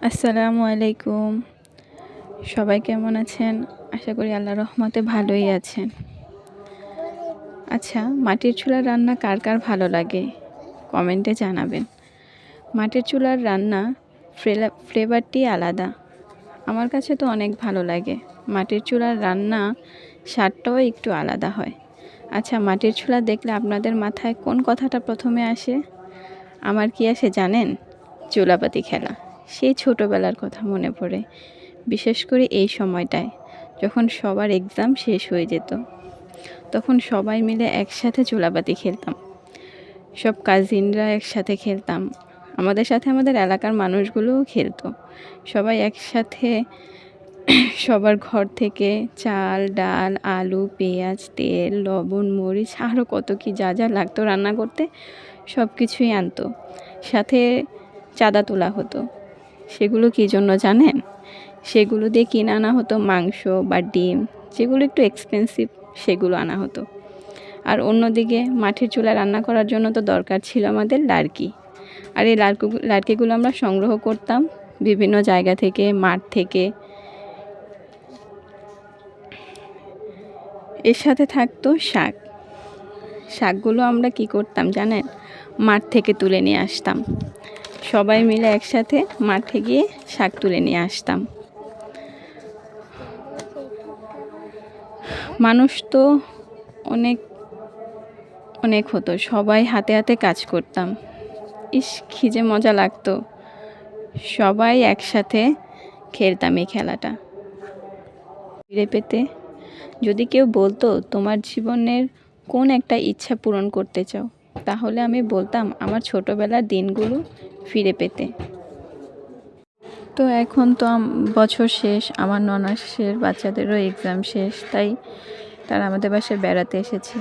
আসসালামু আলাইকুম। সবাই কেমন আছেন? আশা করি আল্লাহর রহমতে ভালোই আছেন। আচ্ছা, মাটির চুলার রান্না কার কার ভালো লাগে কমেন্টে জানাবেন। মাটির চুলার রান্না ফ্লেভারটি আলাদা। আমার কাছে তো অনেক ভালো লাগে। মাটির চুলার রান্না স্বাদটাও একটু আলাদা হয়। আচ্ছা, মাটির চুলা দেখলে আপনাদের মাথায় কোন কথাটা প্রথমে আসে? আমার কি আসে জানেন? চুলাপাতি খেলা। সেই ছোটোবেলার কথা মনে পড়ে, বিশেষ করে এই সময়টায় যখন সবার এক্সাম শেষ হয়ে যেত। তখন সবাই মিলে একসাথে চুলাপাতি খেলতাম। সব কাজিনরা একসাথে খেলতাম, আমাদের সাথে আমাদের এলাকার মানুষগুলোও খেলতো। সবাই একসাথে সবার ঘর থেকে চাল, ডাল, আলু, পেঁয়াজ, তেল, লবণ, মরিচ আরও কত কি যা যা লাগতো রান্না করতে সব কিছুই আনতো। সাথে চাঁদা তোলা হতো। সেগুলো কী জন্য জানেন? সেগুলো দিয়ে কিনে আনা হতো মাংস বা ডিম, যেগুলো একটু এক্সপেন্সিভ সেগুলো আনা হতো। আর অন্যদিকে মাটির চুলায় রান্না করার জন্য তো দরকার ছিল আমাদের লার্কি। আর এই লার্কিগুলো আমরা সংগ্রহ করতাম বিভিন্ন জায়গা থেকে, মাঠ থেকে। এর সাথে থাকতো শাক। শাকগুলো আমরা কি করতাম জানেন? মাঠ থেকে তুলে নিয়ে আসতাম। সবাই মিলে একসাথে মাঠে গিয়ে শাক তুলে নিয়ে আসতাম। মানুষ তো অনেক অনেক হতো, সবাই হাতে হাতে কাজ করতাম। ইস, কি যে মজা লাগতো! সবাই একসাথে খেলতাম এই খেলাটা। ফিরে পেতে যদি কেউ বলতো তোমার জীবনের কোন একটা ইচ্ছা পূরণ করতে চাও, তাহলে আমি বলতাম আমার ছোটোবেলার দিনগুলো ফিরে পেতে। তো এখন তো বছর শেষ, আমার ননাসের বাচ্চাদেরও এক্সাম শেষ, তাই তারা আমাদের বাসায় বেড়াতে এসেছে।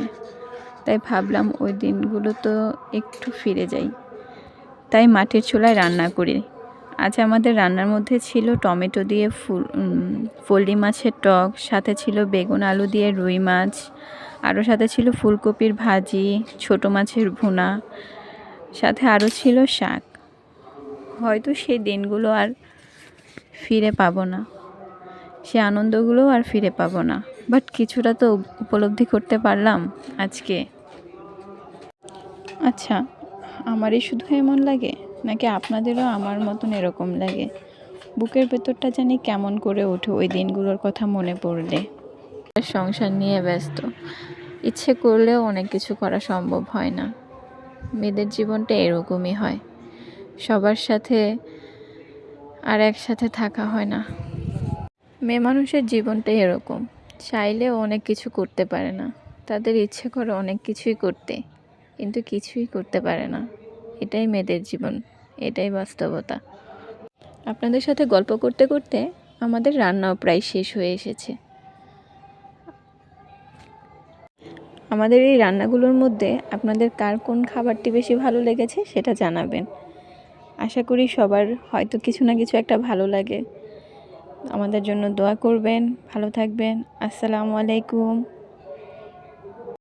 তাই ভাবলাম ওই দিনগুলো তো একটু ফিরে যাই, তাই মাটির চুলায় রান্না করি। আজ আমাদের রান্নার মধ্যে ছিল টমেটো দিয়ে ফল্লি মাছের টক, সাথে ছিল বেগুন আলু দিয়ে রুই মাছ, আরও সাথে ছিল ফুলকপির ভাজি, ছোট মাছের ভুনা, সাথে আরও ছিল শাক। হয়তো সেই দিনগুলো আর ফিরে পাবো না, সে আনন্দগুলোও আর ফিরে পাবো না, বাট কিছুটা তো উপলব্ধি করতে পারলাম আজকে। আচ্ছা, আমারই শুধু এমন লাগে নাকি আপনাদেরও আমার মতন এরকম লাগে? বুকের ভেতরটা জানি কেমন করে ওঠে ওই দিনগুলোর কথা মনে পড়লে। সংসার নিয়ে ব্যস্ত, ইচ্ছে করলেও অনেক কিছু করা সম্ভব হয় না। মেয়েদের জীবনটা এরকমই হয়, সবার সাথে আর একসাথে থাকা হয় না। মেয়ে মানুষের জীবনটাই এরকম, চাইলেও অনেক কিছু করতে পারে না। তাদের ইচ্ছে করে অনেক কিছুই করতে, কিন্তু কিছুই করতে পারে না। এটাই মেয়েদের জীবন, এটাই বাস্তবতা। আপনাদের সাথে গল্প করতে করতে আমাদের রান্নাও প্রায় শেষ হয়ে এসেছে। আমাদের এই রান্নাগুলোর মধ্যে আপনাদের কার কোন খাবারটি বেশি ভালো লেগেছে সেটা জানাবেন। আশা করি সবার হয়তো কিছু না কিছু একটা ভালো লাগে। আমাদের জন্য দোয়া করবেন। ভালো থাকবেন। আসসালামু আলাইকুম।